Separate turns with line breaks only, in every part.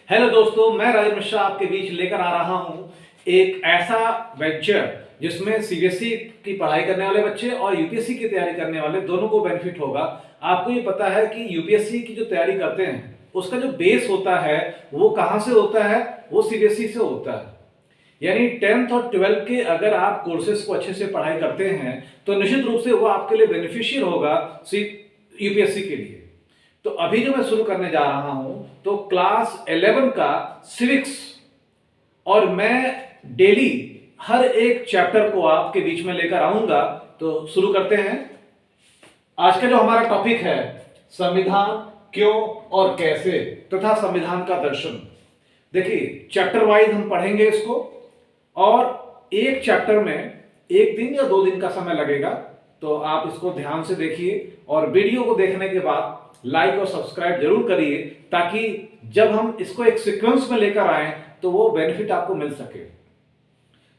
Hello दोस्तों, मैं राजेश मिश्रा आपके बीच लेकर आ रहा हूं एक ऐसा वेंचर जिसमें सीबीएसई की पढ़ाई करने वाले बच्चे और यूपीएससी की तैयारी करने वाले दोनों को बेनिफिट होगा। आपको ये पता है कि यूपीएससी की जो तैयारी करते हैं उसका जो बेस होता है वो कहां से होता है, वो सीबीएसई से होता है। यानी 10th और 12th के अगर आप कोर्सेज को अच्छे से पढ़ाई करते हैं तो निश्चित रूप से वो आपके लिए बेनिफिशियल होगा यूपीएससी के लिए। तो अभी जो मैं शुरू करने जा रहा हूं तो क्लास 11 का सिविक्स, और मैं डेली हर एक चैप्टर को आपके बीच में लेकर आऊंगा। तो शुरू करते हैं। आज का जो हमारा टॉपिक है, संविधान क्यों और कैसे तथा संविधान का दर्शन। देखिए, चैप्टर वाइज हम पढ़ेंगे इसको, और एक चैप्टर में 1 दिन या 2 दिन का समय लगेगा। तो आप इसको ध्यान से देखिए और वीडियो को देखने के बाद लाइक और सब्सक्राइब जरूर करिए, ताकि जब हम इसको एक सीक्वेंस में लेकर आए तो वो बेनिफिट आपको मिल सके।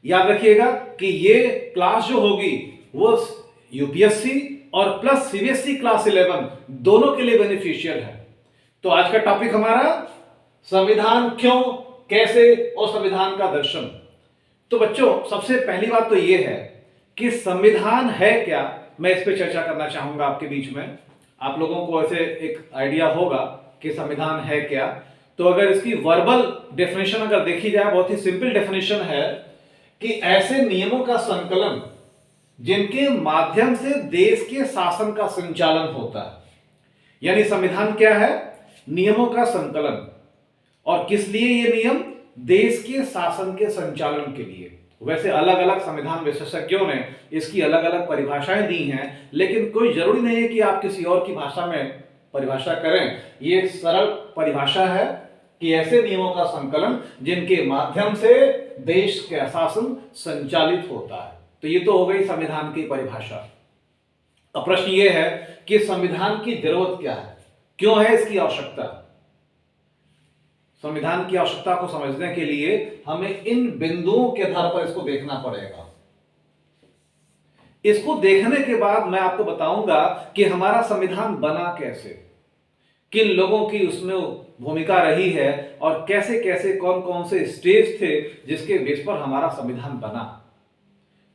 याद रखिएगा कि ये क्लास जो होगी वो यूपीएससी और प्लस सीबीएसई क्लास 11 दोनों के लिए बेनिफिशियल है। तो आज का टॉपिक हमारा संविधान क्यों, कैसे और संविधान का दर्शन। तो बच्चों, सबसे पहली बात तो ये है कि संविधान है क्या, मैं इस पर चर्चा करना चाहूंगा आपके बीच में। आप लोगों को ऐसे एक आइडिया होगा कि संविधान है क्या। तो अगर इसकी वर्बल डेफिनेशन अगर देखी जाए, बहुत ही सिंपल डेफिनेशन है कि ऐसे नियमों का संकलन जिनके माध्यम से देश के शासन का संचालन होता है। यानी संविधान क्या है? नियमों का संकलन। और किस लिए ये नियम? देश के शासन के संचालन के लिए। वैसे अलग अलग संविधान विशेषज्ञों ने इसकी अलग अलग परिभाषाएं दी हैं, लेकिन कोई जरूरी नहीं है कि आप किसी और की भाषा में परिभाषा करें। ये सरल परिभाषा है कि ऐसे नियमों का संकलन जिनके माध्यम से देश का शासन संचालित होता है। तो ये तो हो गई संविधान की परिभाषा। अब प्रश्न ये है कि संविधान की जरूरत क्या है, क्यों है इसकी आवश्यकता। संविधान की आवश्यकता को समझने के लिए हमें इन बिंदुओं के आधार पर इसको देखना पड़ेगा। इसको देखने के बाद मैं आपको बताऊंगा कि हमारा संविधान बना कैसे, किन लोगों की उसमें भूमिका रही है और कैसे कैसे कौन कौन से स्टेज थे जिसके बेस पर हमारा संविधान बना।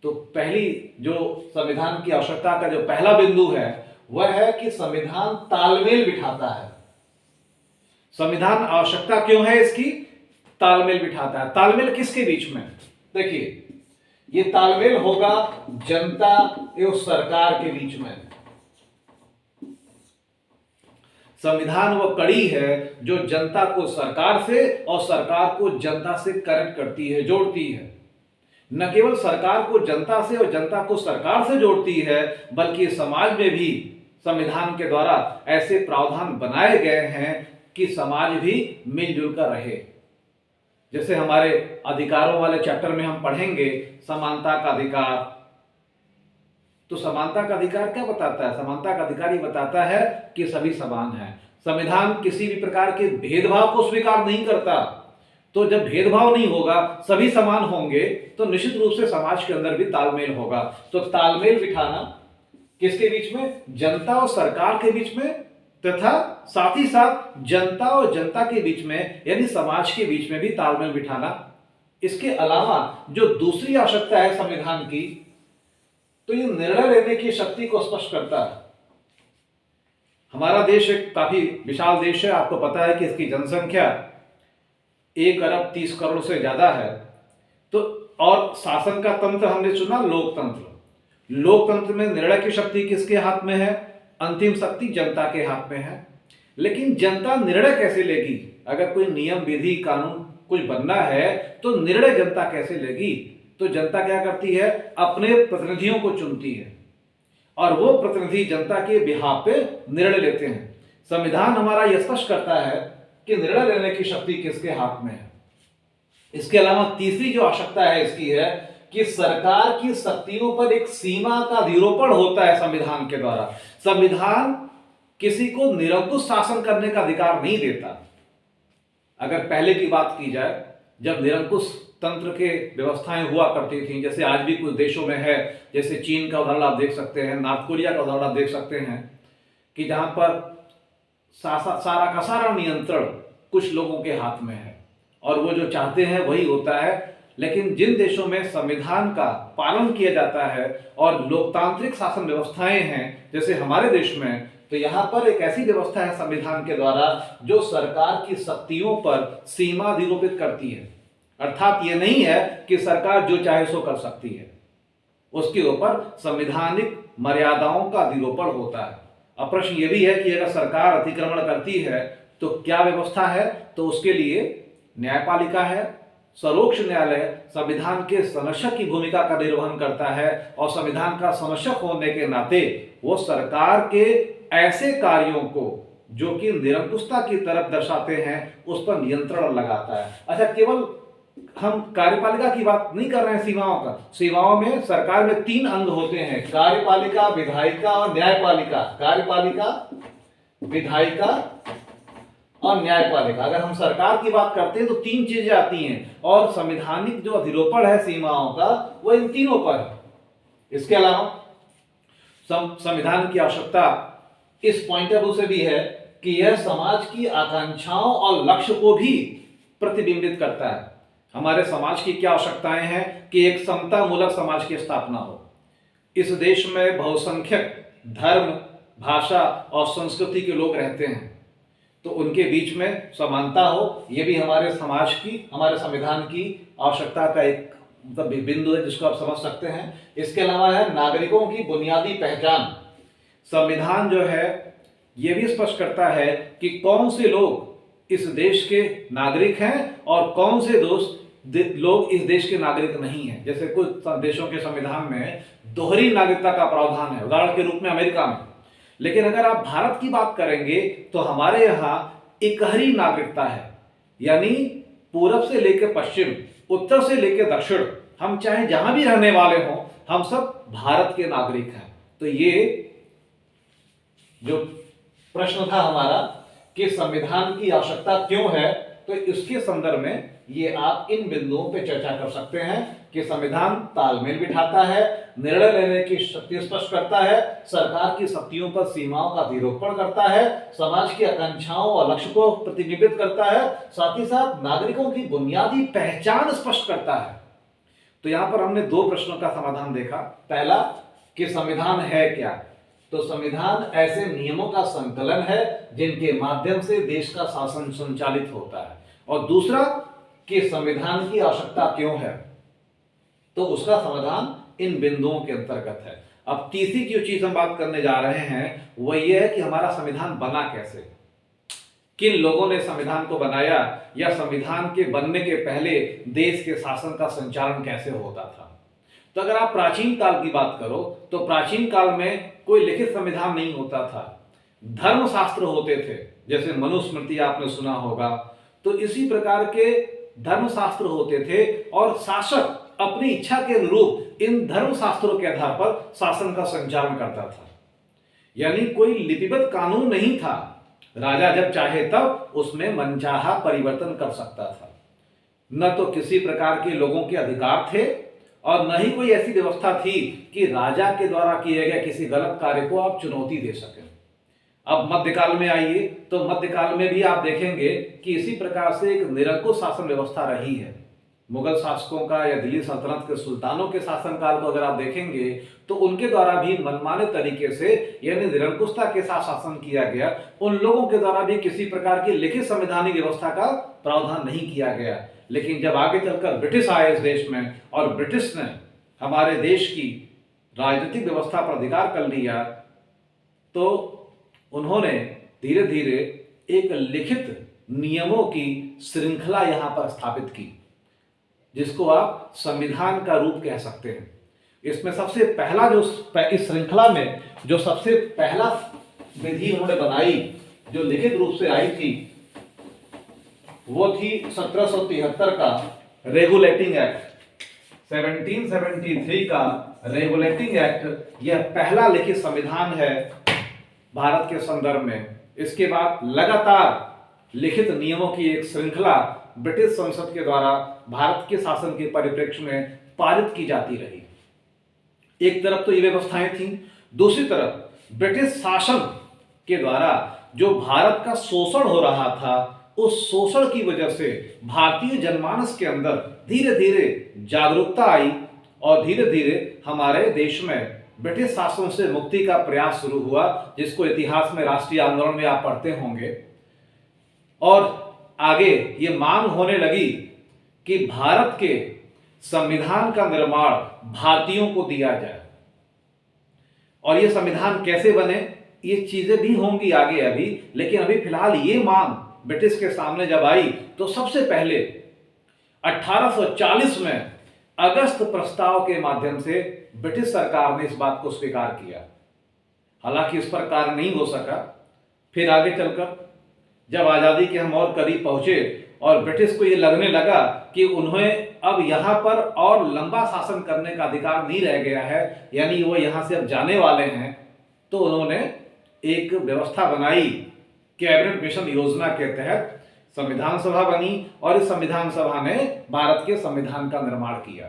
तो पहली जो संविधान की आवश्यकता का जो पहला बिंदु है वह है कि संविधान तालमेल बिठाता है। संविधान आवश्यकता क्यों है इसकी? तालमेल बिठाता है। तालमेल किसके बीच में? देखिए, ये तालमेल होगा जनता एवं सरकार के बीच में। संविधान वह कड़ी है जो जनता को सरकार से और सरकार को जनता से कनेक्ट करती है, जोड़ती है। न केवल सरकार को जनता से और जनता को सरकार से जोड़ती है, बल्कि समाज में भी संविधान के द्वारा ऐसे प्रावधान बनाए गए हैं कि समाज भी मिलजुल कर रहे। जैसे हमारे अधिकारों वाले चैप्टर में हम पढ़ेंगे समानता का अधिकार। तो समानता का अधिकार क्या बताता है? समानता का अधिकार ये बताता है कि सभी समान हैं। संविधान किसी भी प्रकार के भेदभाव को स्वीकार नहीं करता। तो जब भेदभाव नहीं होगा, सभी समान होंगे, तो निश्चित रूप से समाज के अंदर भी तालमेल होगा। तो तालमेल बिठाना किसके बीच में? जनता और सरकार के बीच में, तथा साथ ही साथ जनता और जनता के बीच में यानी समाज के बीच में भी तालमेल बिठाना। इसके अलावा जो दूसरी आवश्यकता है संविधान की, तो ये निर्णय लेने की शक्ति को स्पष्ट करता है। हमारा देश एक काफी विशाल देश है। आपको पता है कि इसकी जनसंख्या 1 अरब 30 करोड़ से ज्यादा है। तो और शासन का तंत्र हमने चुना लोकतंत्र। लोकतंत्र में निर्णय की शक्ति किसके हाथ में है? अंतिम शक्ति जनता के हाथ में है। लेकिन जनता निर्णय कैसे लेगी? अगर कोई नियम विधि कानून कुछ बनना है तो निर्णय जनता कैसे लेगी? तो जनता क्या करती है? अपने प्रतिनिधियों को चुनती है और वो प्रतिनिधि जनता के बिहाफ पे निर्णय लेते हैं। संविधान हमारा यह स्पष्ट करता है कि निर्णय लेने की शक्ति किसके हाथ में है। इसके अलावा तीसरी जो आवश्यकता है इसकी है कि सरकार की शक्तियों पर एक सीमा का निरूपण होता है संविधान के द्वारा। संविधान किसी को निरंकुश शासन करने का अधिकार नहीं देता। अगर पहले की बात की जाए, जब निरंकुश तंत्र के व्यवस्थाएं हुआ करती थी, जैसे आज भी कुछ देशों में है, जैसे चीन का उदाहरण आप देख सकते हैं, नॉर्थ कोरिया का उदाहरण आप देख सकते हैं, कि जहां पर सारा का सारा नियंत्रण कुछ लोगों के हाथ में है और वो जो चाहते हैं वही होता है। लेकिन जिन देशों में संविधान का पालन किया जाता है और लोकतांत्रिक शासन व्यवस्थाएं हैं जैसे हमारे देश में, तो यहां पर एक ऐसी व्यवस्था है संविधान के द्वारा जो सरकार की शक्तियों पर सीमा निरूपित करती है। अर्थात ये नहीं है कि सरकार जो चाहे सो कर सकती है, उसके ऊपर संवैधानिक मर्यादाओं का निरूपण होता है। अब प्रश्न ये भी है कि अगर सरकार अतिक्रमण करती है तो क्या व्यवस्था है, तो उसके लिए न्यायपालिका है। सर्वोच्च न्यायालय संविधान के संरक्षक की भूमिका का निर्वहन करता है और संविधान का संरक्षक होने के नाते वो सरकार के ऐसे कार्यों को जो कि निरंकुशता की तरफ दर्शाते हैं उस पर नियंत्रण लगाता है। अच्छा, केवल हम कार्यपालिका की बात नहीं कर रहे हैं, सीमाओं का। सीमाओं में सरकार में 3 अंग होते हैं, कार्यपालिका, विधायिका और न्यायपालिका। कार्यपालिका, विधायिका और न्यायपालिका। अगर हम सरकार की बात करते हैं तो 3 चीजें आती हैं और संवैधानिक जो अधिरोपण है सीमाओं का वो इन तीनों पर है। इसके अलावा संविधान की आवश्यकता इस पॉइंट ऑफ व्यू से भी है कि यह समाज की आकांक्षाओं और लक्ष्य को भी प्रतिबिंबित करता है। हमारे समाज की क्या आवश्यकताएं हैं कि एक समता मूलक समाज की स्थापना हो। इस देश में बहुसंख्यक धर्म, भाषा और संस्कृति के लोग रहते हैं, तो उनके बीच में समानता हो, यह भी हमारे समाज की, हमारे संविधान की आवश्यकता का एक मतलब बिंदु है जिसको आप समझ सकते हैं। इसके अलावा है नागरिकों की बुनियादी पहचान। संविधान जो है यह भी स्पष्ट करता है कि कौन से लोग इस देश के नागरिक हैं और कौन से लोग इस देश के नागरिक नहीं हैं। जैसे कुछ देशों के संविधान में दोहरी नागरिकता का प्रावधान है, उदाहरण के रूप में अमेरिका में। लेकिन अगर आप भारत की बात करेंगे तो हमारे यहाँ इकहरी नागरिकता है, यानी पूरब से लेकर पश्चिम, उत्तर से लेकर दक्षिण, हम चाहे जहां भी रहने वाले हों, हम सब भारत के नागरिक हैं। तो ये जो प्रश्न था हमारा कि संविधान की आवश्यकता क्यों है, तो इसके संदर्भ में ये आप इन बिंदुओं पे चर्चा कर सकते हैं कि संविधान तालमेल बिठाता है, निर्णय लेने की शक्ति स्पष्ट करता है, सरकार की शक्तियों पर सीमाओं का निरूपण करता है, समाज की आकांक्षाओं और लक्ष्य को प्रतिबिंबित करता है, साथ ही साथ नागरिकों की बुनियादी पहचान स्पष्ट करता है। तो यहां पर हमने 2 प्रश्नों का समाधान देखा। पहला कि संविधान है क्या, तो संविधान ऐसे नियमों का संकलन है जिनके माध्यम से देश का शासन संचालित होता है। और दूसरा कि संविधान की आवश्यकता क्यों है, तो उसका समाधान इन बिंदुओं के अंतर्गत है। अब तीसरी जो चीज हम बात करने जा रहे हैं वो ये है कि हमारा संविधान बना कैसे, किन लोगों ने संविधान को बनाया, या संविधान के बनने के पहले देश के शासन का संचालन कैसे होता था। तो अगर आप प्राचीन काल की बात करो तो प्राचीन काल में कोई लिखित संविधान नहीं होता था, धर्मशास्त्र होते थे, जैसे मनुस्मृति आपने सुना होगा। तो इसी प्रकार के धर्मशास्त्र होते थे और शासक अपनी इच्छा के अनुरूप इन धर्मशास्त्रों के आधार पर शासन का संचालन करता था। यानी कोई लिपिबद्ध कानून नहीं था, राजा जब चाहे तब उसमें मनचाहा परिवर्तन कर सकता था। न तो किसी प्रकार के लोगों के अधिकार थे और न ही कोई ऐसी व्यवस्था थी कि राजा के द्वारा किए गए किसी गलत कार्य को आप चुनौती दे सकें। अब मध्यकाल में आइए तो मध्यकाल में भी आप देखेंगे कि इसी प्रकार से एक निरंकुश शासन व्यवस्था रही है। मुगल शासकों का या दिल्ली सल्तनत के सुल्तानों के शासनकाल को अगर आप देखेंगे तो उनके द्वारा भी मनमाने तरीके से यानी निरंकुशता के साथ शासन किया गया। उन लोगों के द्वारा भी किसी प्रकार की लिखित संवैधानिक व्यवस्था का प्रावधान नहीं किया गया। लेकिन जब आगे चलकर ब्रिटिश आए इस देश में और ब्रिटिश ने हमारे देश की राजनीतिक व्यवस्था पर अधिकार कर लिया, तो उन्होंने धीरे धीरे एक लिखित नियमों की श्रृंखला यहां पर स्थापित की, जिसको आप संविधान का रूप कह सकते हैं। इसमें सबसे पहला जो इस श्रृंखला में जो सबसे पहला विधि उन्होंने बनाई जो लिखित रूप से आई थी वो थी 1773 का रेगुलेटिंग एक्ट। 1773 का रेगुलेटिंग एक्ट यह पहला लिखित संविधान है भारत के संदर्भ में। इसके बाद लगातार लिखित नियमों की एक श्रृंखला ब्रिटिश संसद के द्वारा भारत के शासन के परिप्रेक्ष्य में पारित की जाती रही। एक तरफ तो ये व्यवस्थाएं थीं, दूसरी तरफ ब्रिटिश शासन के द्वारा जो भारत का शोषण हो रहा था उस शोषण की वजह से भारतीय जनमानस के अंदर धीरे धीरे जागरूकता आई और धीरे धीरे हमारे देश में ब्रिटिश शासन से मुक्ति का प्रयास शुरू हुआ, जिसको इतिहास में राष्ट्रीय आंदोलन में आप पढ़ते होंगे। और आगे ये मांग होने लगी कि भारत के संविधान का निर्माण भारतीयों को दिया जाए। और ये संविधान कैसे बने, ये चीजें भी होंगी आगे अभी, लेकिन अभी फिलहाल ये मांग ब्रिटिश के सामने जब आई तो सबसे पहले 1840 में अगस्त प्रस्ताव के माध्यम से ब्रिटिश सरकार ने इस बात को स्वीकार किया। हालांकि इस पर कार्य नहीं हो सका। फिर आगे चलकर जब आजादी के हम और करीब पहुंचे और ब्रिटिश को ये लगने लगा कि उन्हें अब यहां पर और लंबा शासन करने का अधिकार नहीं रह गया है, यानी वो यहां से अब जाने वाले हैं, तो उन्होंने एक व्यवस्था बनाई। कैबिनेट मिशन योजना के तहत संविधान सभा बनी और इस संविधान सभा ने भारत के संविधान का निर्माण किया।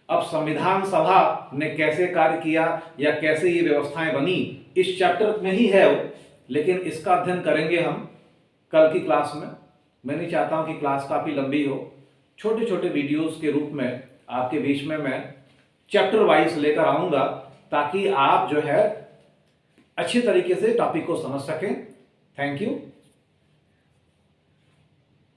अब संविधान सभा ने कैसे कार्य किया या कैसे ये व्यवस्थाएं बनी, इस चैप्टर में ही है, लेकिन इसका अध्ययन करेंगे हम कल की क्लास में। मैं नहीं चाहता हूं कि क्लास काफी लंबी हो, छोटे छोटे वीडियोस के रूप में आपके बीच में मैं चैप्टर वाइज लेकर आऊंगा, ताकि आप जो है अच्छे तरीके से टॉपिक को समझ सकें। Thank you.